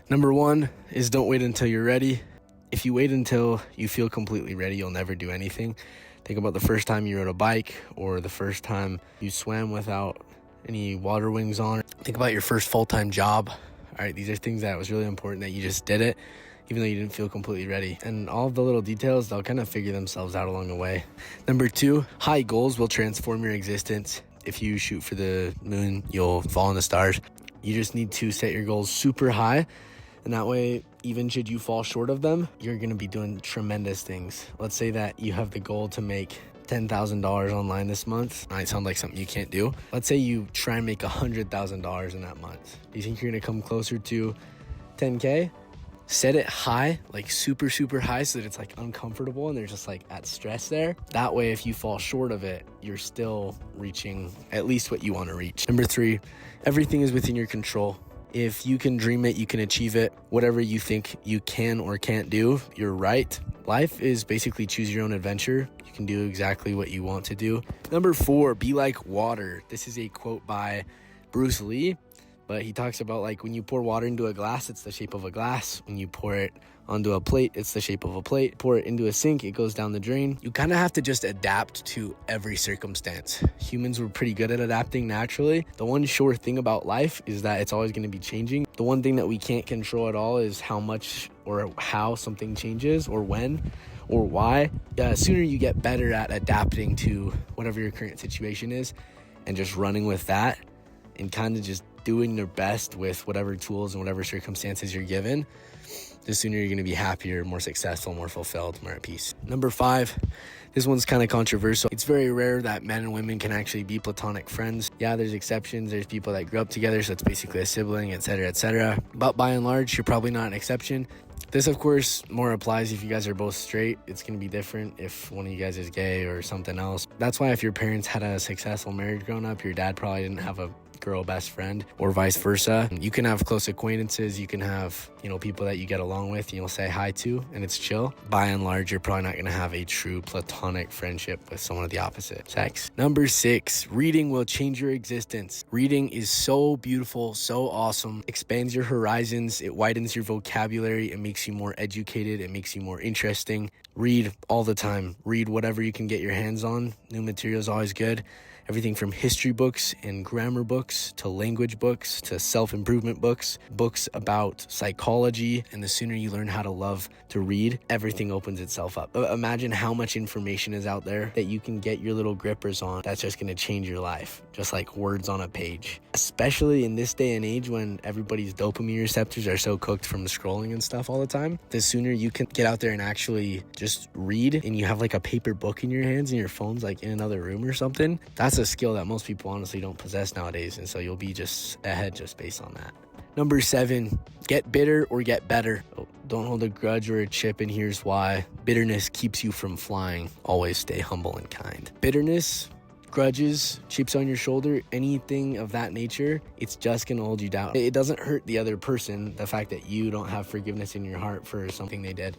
Number one is don't wait until you're ready. If you wait until you feel completely ready, you'll never do anything. Think about the first time you rode a bike or the first time you swam without any water wings on. Think about your first full-time job. All right, these are things that was really important that you just did it, even though you didn't feel completely ready. And all of the little details, they'll kind of figure themselves out along the way. Number two, high goals will transform your existence. If you shoot for the moon, you'll fall in the stars. You just need to set your goals super high. And that way, even should you fall short of them, you're going to be doing tremendous things. Let's say that you have the goal to make $10,000 online this month. Might sound like something you can't do. Let's say you try and make $100,000 in that month. Do you think you're going to come closer to 10K? Set it high, like super, super high, so that it's like uncomfortable and there's just like that stress there. That way, if you fall short of it, you're still reaching at least what you want to reach. Number three, everything is within your control. If you can dream it, you can achieve it. Whatever you think you can or can't do, you're right. Life is basically choose your own adventure. You can do exactly what you want to do. Number four, be like water. This is a quote by Bruce Lee, but he talks about like when you pour water into a glass, it's the shape of a glass. When you pour it onto a plate, it's the shape of a plate. Pour it into a sink, it goes down the drain. You kind of have to just adapt to every circumstance. Humans were pretty good at adapting naturally. The one sure thing about life is that it's always going to be changing. The one thing that we can't control at all is how much or how something changes or when or why. Sooner you get better at adapting to whatever your current situation is and just running with that and kind of just doing your best with whatever tools and whatever circumstances you're given, the sooner you're going to be happier, more successful, more fulfilled, more at peace. Number five, this one's kind of controversial. It's very rare that men and women can actually be platonic friends. Yeah, there's exceptions. There's people that grew up together, so it's basically a sibling, etc., etc. But by and large, you're probably not an exception. This, of course, more applies if you guys are both straight. It's going to be different if one of you guys is gay or something else. That's why if your parents had a successful marriage growing up, your dad probably didn't have a girl best friend or vice versa. You can have close acquaintances, you can have, people that you get along with and you'll say hi to and it's chill. By and large, you're probably not going to have a true platonic friendship with someone of the opposite sex. Number six, reading will change your existence. Reading is so beautiful, so awesome, expands your horizons, it widens your vocabulary, it makes you more educated, it makes you more interesting. Read all the time. Read whatever you can get your hands on. New material is always good. Everything from history books and grammar books to language books to self-improvement books, books about psychology. And the sooner you learn how to love to read, everything opens itself up. Imagine how much information is out there that you can get your little grippers on that's just going to change your life, just like words on a page. Especially in this day and age when everybody's dopamine receptors are so cooked from scrolling and stuff all the time, the sooner you can get out there and actually just read and you have like a paper book in your hands and your phone's like in another room or something, that's a skill that most people honestly don't possess nowadays, and so you'll be just ahead just based on that. Number seven, get bitter or get better. Don't hold a grudge or a chip, and here's why. Bitterness keeps you from flying. Always stay humble and kind. Bitterness, grudges, chips on your shoulder, anything of that nature, it's just gonna hold you down. It doesn't hurt the other person, the fact that you don't have forgiveness in your heart for something they did.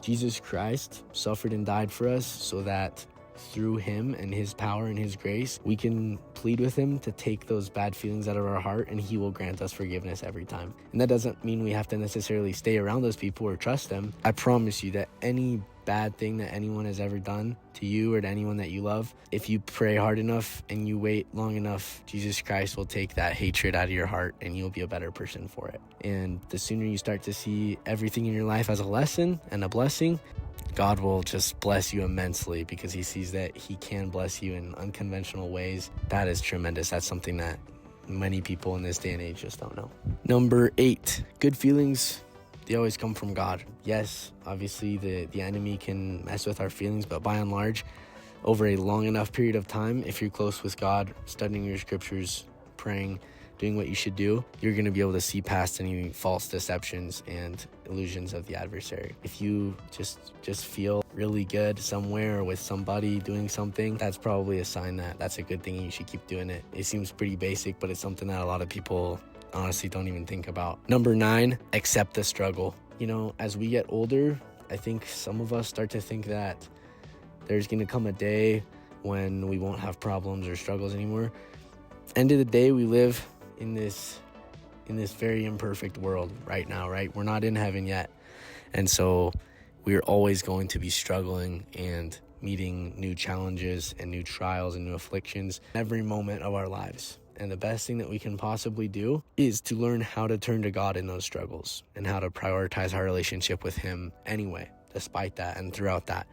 Jesus Christ suffered and died for us so that through him and his power and his grace, we can plead with him to take those bad feelings out of our heart, and he will grant us forgiveness every time. And that doesn't mean we have to necessarily stay around those people or trust them. I promise you that any bad thing that anyone has ever done to you or to anyone that you love, if you pray hard enough and you wait long enough, Jesus Christ will take that hatred out of your heart and you'll be a better person for it. And the sooner you start to see everything in your life as a lesson and a blessing, God will just bless you immensely because he sees that he can bless you in unconventional ways. That is tremendous. That's something that many people in this day and age just don't know. Number 8, good feelings, they always come from God. Yes, obviously the enemy can mess with our feelings, but by and large, over a long enough period of time, if you're close with God, studying your scriptures, praying, doing what you should do, you're going to be able to see past any false deceptions and illusions of the adversary. If you just feel really good somewhere or with somebody doing something, that's probably a sign that that's a good thing and you should keep doing it. It seems pretty basic, but it's something that a lot of people honestly don't even think about. Number 9, accept the struggle. As we get older, I think some of us start to think that there's going to come a day when we won't have problems or struggles anymore. End of the day, we live in this in this very imperfect world right now, right? We're not in heaven yet. And so we're always going to be struggling and meeting new challenges and new trials and new afflictions every moment of our lives. And the best thing that we can possibly do is to learn how to turn to God in those struggles and how to prioritize our relationship with Him anyway, despite that and throughout that.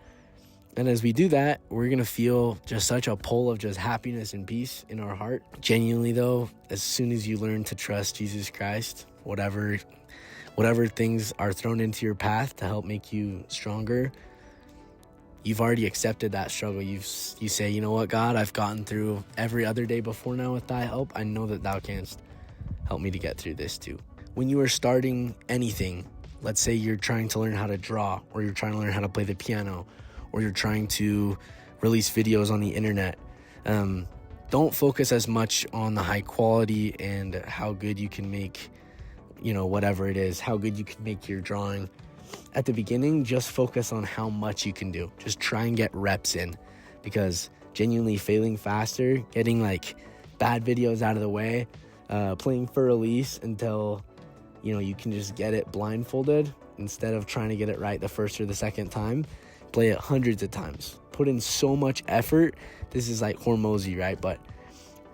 And as we do that, we're going to feel just such a pull of just happiness and peace in our heart. Genuinely though, as soon as you learn to trust Jesus Christ, whatever things are thrown into your path to help make you stronger, you've already accepted that struggle. You say, you know what, God, I've gotten through every other day before now with thy help. I know that thou canst help me to get through this too. When you are starting anything, let's say you're trying to learn how to draw, or you're trying to learn how to play the piano, or you're trying to release videos on the internet, don't focus as much on the high quality and how good you can make, whatever it is, how good you can make your drawing. At the beginning, just focus on how much you can do. Just try and get reps in, because genuinely failing faster, getting bad videos out of the way, playing for release until, you can just get it blindfolded instead of trying to get it right the first or the second time. Play it hundreds of times. Put in so much effort. This is like Hormozy, right? But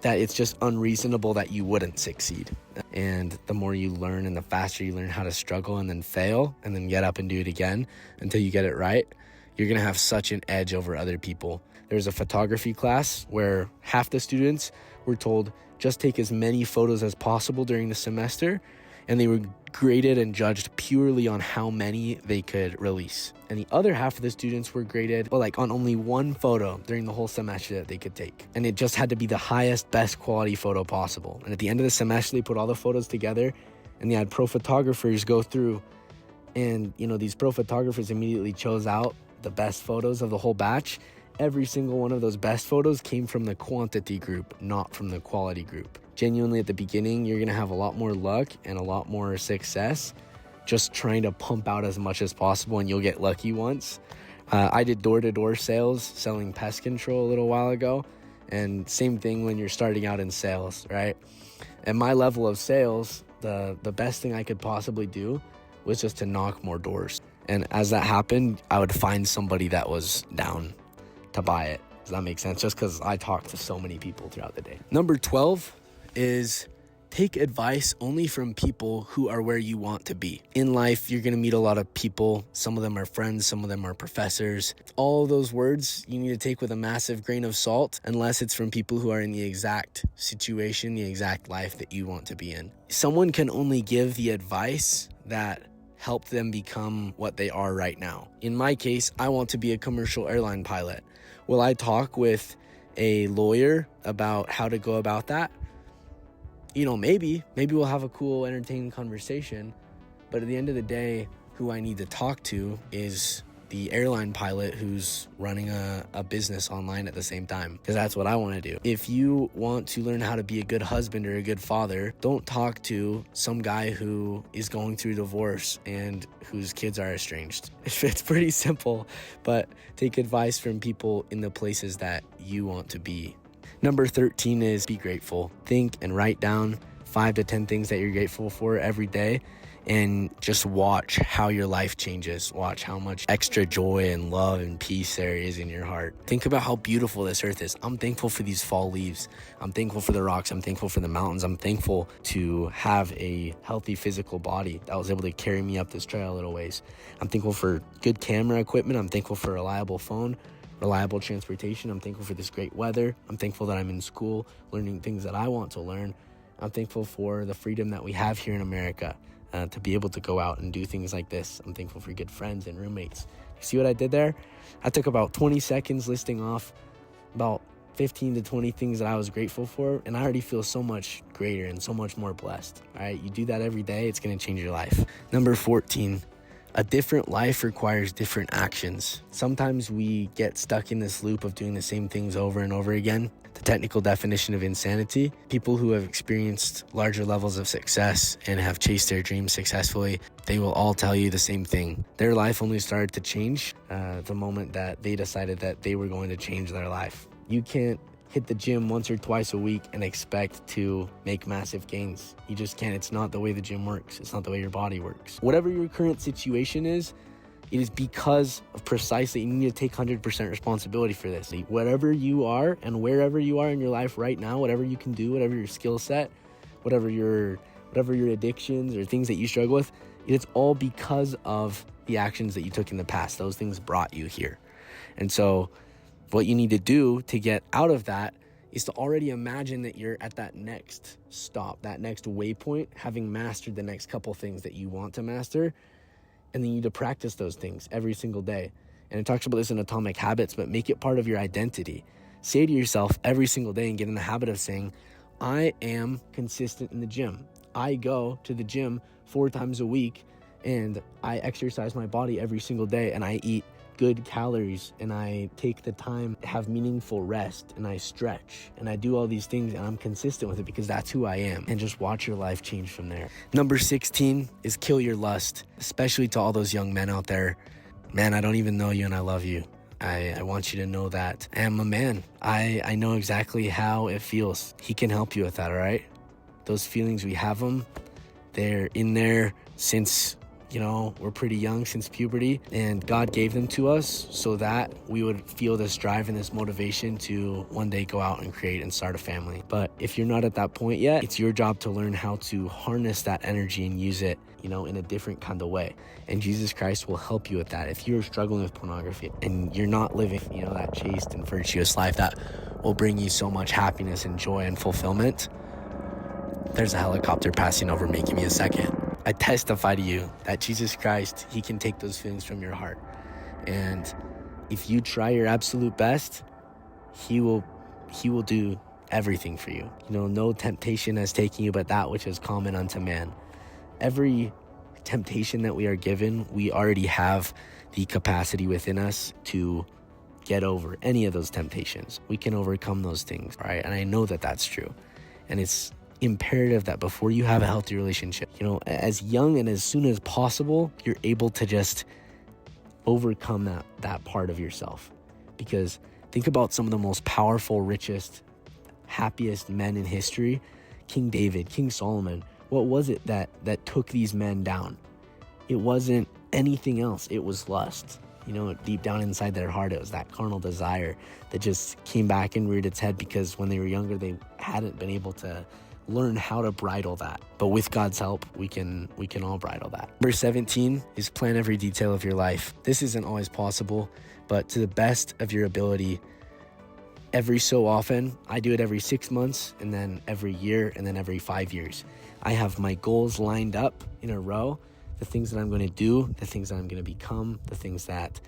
that it's just unreasonable that you wouldn't succeed. And the more you learn and the faster you learn how to struggle and then fail and then get up and do it again until you get it right, you're going to have such an edge over other people. There's a photography class where half the students were told just take as many photos as possible during the semester, and they were graded and judged purely on how many they could release. And the other half of the students were graded on only one photo during the whole semester that they could take. And it just had to be the highest, best quality photo possible. And at the end of the semester, they put all the photos together, and they had pro photographers go through. And, these pro photographers immediately chose out the best photos of the whole batch. Every single one of those best photos came from the quantity group, not from the quality group. Genuinely, at the beginning, you're going to have a lot more luck and a lot more success just trying to pump out as much as possible, and you'll get lucky once. I did door-to-door sales selling pest control a little while ago, and same thing when you're starting out in sales, right? At my level of sales, the best thing I could possibly do was just to knock more doors. And as that happened, I would find somebody that was down to buy it. Does that make sense? Just because I talked to so many people throughout the day. Number 12 is take advice only from people who are where you want to be. In life, you're going to meet a lot of people. Some of them are friends, some of them are professors. All of those words you need to take with a massive grain of salt, unless it's from people who are in the exact situation, the exact life that you want to be in. Someone can only give the advice that helped them become what they are right now. In my case, I want to be a commercial airline pilot. Will I talk with a lawyer about how to go about that? Maybe we'll have a cool, entertaining conversation. But at the end of the day, who I need to talk to is the airline pilot who's running a business online at the same time, because that's what I want to do. If you want to learn how to be a good husband or a good father, don't talk to some guy who is going through divorce and whose kids are estranged. It's pretty simple, but take advice from people in the places that you want to be. Number 13 is be grateful. Think and write down 5 to 10 things that you're grateful for every day, and just watch how your life changes. Watch how much extra joy and love and peace there is in your heart. Think about how beautiful this earth is. I'm thankful for these fall leaves. I'm thankful for the rocks. I'm thankful for the mountains. I'm thankful to have a healthy physical body that was able to carry me up this trail a little ways. I'm thankful for good camera equipment. I'm thankful for a reliable phone, reliable transportation. I'm thankful for this great weather. I'm thankful that I'm in school learning things that I want to learn. I'm thankful for the freedom that we have here in America. To be able to go out and do things like this. I'm thankful for good friends and roommates. You see what I did there? I took about 20 seconds listing off about 15 to 20 things that I was grateful for, and I already feel so much greater and so much more blessed. All right, you do that every day, it's going to change your life. Number 14, a different life requires different actions. Sometimes we get stuck in this loop of doing the same things over and over again. The technical definition of insanity: people who have experienced larger levels of success and have chased their dreams successfully, they will all tell you the same thing. Their life only started to change the moment that they decided that they were going to change their life. You can't hit the gym once or twice a week and expect to make massive gains. You just can't. It's not the way the gym works. It's not the way your body works. Whatever your current situation is, it is because of precisely, you need to take 100% responsibility for this. Whatever you are and wherever you are in your life right now, whatever you can do, whatever your skill set, whatever your addictions or things that you struggle with, it's all because of the actions that you took in the past. Those things brought you here. And so what you need to do to get out of that is to already imagine that you're at that next stop, that next waypoint, having mastered the next couple things that you want to master. And then you need to practice those things every single day. And it talks about this in Atomic Habits, but make it part of your identity. Say to yourself every single day and get in the habit of saying, I am consistent in the gym. I go to the gym 4 times a week and I exercise my body every single day, and I eat good calories, and I take the time to have meaningful rest, and I stretch, and I do all these things, and I'm consistent with it because that's who I am. And just watch your life change from there. Number 16 is kill your lust, especially to all those young men out there. Man, I don't even know you and I love you. I want you to know that I am a man. I know exactly how it feels. He can help you with that, all right? Those feelings, we have them. They're in there since, we're pretty young, since puberty, and God gave them to us so that we would feel this drive and this motivation to one day go out and create and start a family. But if you're not at that point yet, it's your job to learn how to harness that energy and use it, in a different kind of way. And Jesus Christ will help you with that. If you're struggling with pornography and you're not living, that chaste and virtuous life that will bring you so much happiness and joy and fulfillment, there's a helicopter passing over me. Give me a second. I testify to you that Jesus Christ, he can take those feelings from your heart. And if you try your absolute best, he will do everything for you. No temptation has taken you but that which is common unto man. Every temptation that we are given, we already have the capacity within us to get over any of those temptations. We can overcome those things, right? And I know that that's true. And it's imperative that before you have a healthy relationship, as young and as soon as possible, you're able to just overcome that part of yourself. Because think about some of the most powerful, richest, happiest men in history. King David, King Solomon. What was it that took these men down? It wasn't anything else. It was lust. Deep down inside their heart, it was that carnal desire that just came back and reared its head because when they were younger, they hadn't been able to learn how to bridle that. But with God's help, we can all bridle that. Number 17 is plan every detail of your life. This isn't always possible, but to the best of your ability, every so often, I do it every 6 months, and then every year, and then every 5 years. I have my goals lined up in a row, the things that I'm going to do, the things that I'm going to become, the things that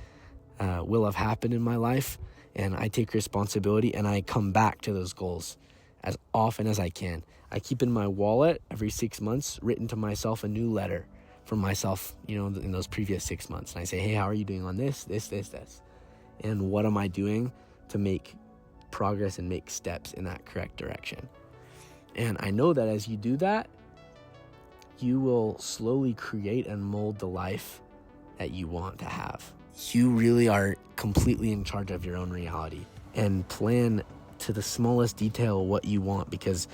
will have happened in my life, and I take responsibility, and I come back to those goals as often as I can. I keep in my wallet every 6 months, written to myself, a new letter from myself, in those previous 6 months. And I say, hey, how are you doing on this? And what am I doing to make progress and make steps in that correct direction? And I know that as you do that, you will slowly create and mold the life that you want to have. You really are completely in charge of your own reality, and plan to the smallest detail what you want, because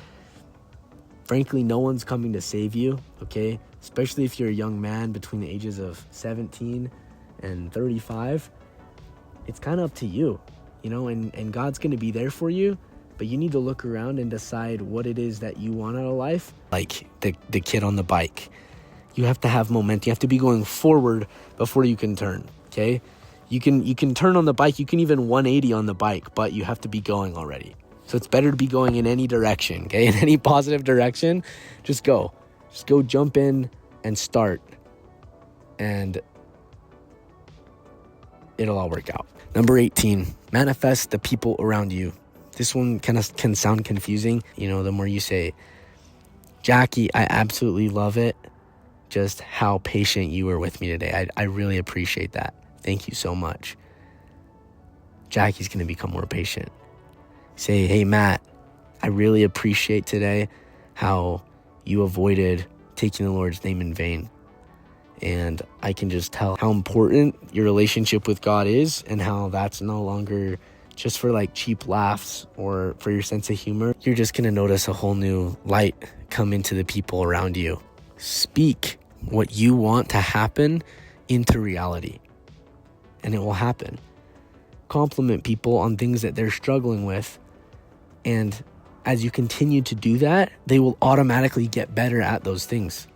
frankly, no one's coming to save you, okay? Especially if you're a young man between the ages of 17 and 35. It's kind of up to you, and God's going to be there for you, but you need to look around and decide what it is that you want out of life. Like the kid on the bike. You have to have momentum. You have to be going forward before you can turn, okay? You can turn on the bike. You can even 180 on the bike, but you have to be going already. So it's better to be going in any direction, okay? In any positive direction, just go. Just go jump in and start. And it'll all work out. Number 18, manifest the people around you. This one can sound confusing, the more you say, Jackie, I absolutely love it. Just how patient you were with me today. I really appreciate that. Thank you so much. Jackie's going to become more patient. Say, hey, Matt, I really appreciate today how you avoided taking the Lord's name in vain. And I can just tell how important your relationship with God is, and how that's no longer just for like cheap laughs or for your sense of humor, you're just going to notice a whole new light come into the people around you. Speak what you want to happen into reality, and it will happen. Compliment people on things that they're struggling with, and as you continue to do that, they will automatically get better at those things.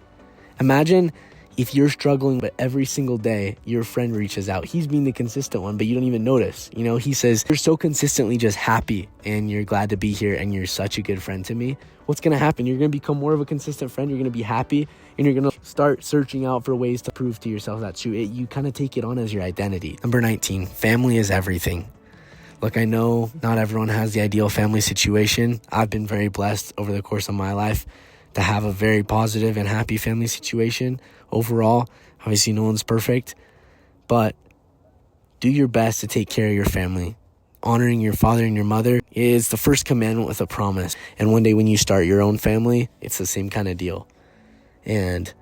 Imagine if you're struggling, but every single day your friend reaches out. He's being the consistent one, but you don't even notice. You know, he says, you're so consistently just happy and you're glad to be here and you're such a good friend to me. What's going to happen? You're going to become more of a consistent friend. You're going to be happy and you're going to start searching out for ways to prove to yourself that's true. You kind of take it on as your identity. Number 19, family is everything. Look, I know not everyone has the ideal family situation. I've been very blessed over the course of my life to have a very positive and happy family situation overall. Obviously, no one's perfect, but do your best to take care of your family. Honoring your father and your mother is the first commandment with a promise. And one day when you start your own family, it's the same kind of deal. And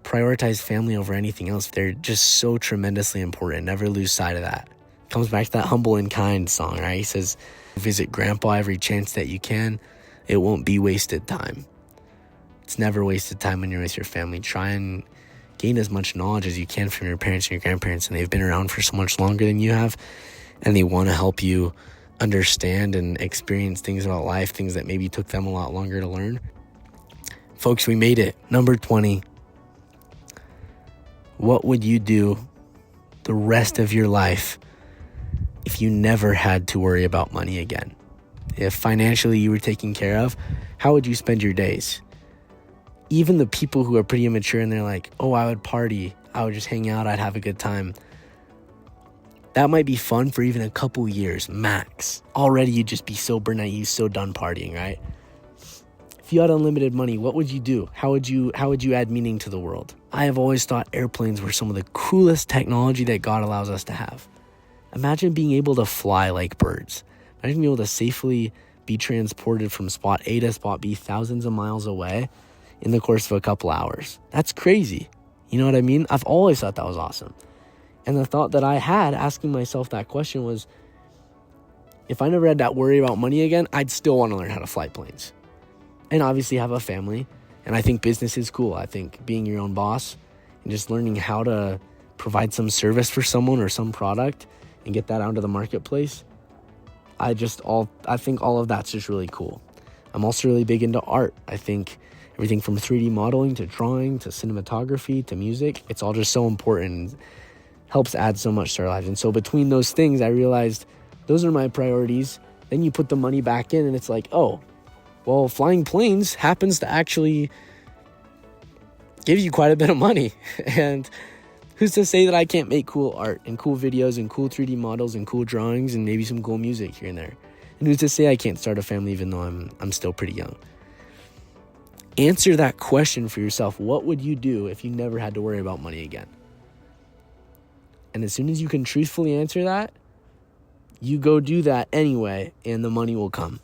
prioritize family over anything else. They're just so tremendously important. Never lose sight of that. Comes back to that Humble and Kind song, right? He says, visit grandpa every chance that you can. It won't be wasted time. It's never wasted time when you're with your family. Try and gain as much knowledge as you can from your parents and your grandparents, and they've been around for so much longer than you have, and they want to help you understand and experience things about life, things that maybe took them a lot longer to learn. Folks, we made it. Number 20. What would you do the rest of your life if you never had to worry about money again? If financially you were taken care of, how would you spend your days? Even the people who are pretty immature and they're like, oh, I would party, I would just hang out, I'd have a good time. That might be fun for even a couple years, max. Already you'd just be so burnt out, you're so done partying, right? If you had unlimited money, what would you do? How would you add meaning to the world? I have always thought airplanes were some of the coolest technology that God allows us to have. Imagine being able to fly like birds. Imagine being able to safely be transported from spot A to spot B thousands of miles away in the course of a couple hours. That's crazy. You know what I mean? I've always thought that was awesome. And the thought that I had asking myself that question was, if I never had that worry about money again, I'd still want to learn how to fly planes. And obviously have a family. And I think business is cool. I think being your own boss and just learning how to provide some service for someone or some product and get that out into the marketplace, I think all of that's just really cool. I'm also really big into art. I think everything from 3D modeling to drawing to cinematography to music, it's all just so important and helps add so much to our lives. And so between those things, I realized those are my priorities. Then you put the money back in and it's like, oh, well, flying planes happens to actually give you quite a bit of money. And who's to say that I can't make cool art and cool videos and cool 3D models and cool drawings and maybe some cool music here and there? And who's to say I can't start a family even though I'm still pretty young? Answer that question for yourself. What would you do if you never had to worry about money again? And as soon as you can truthfully answer that, you go do that anyway, and the money will come.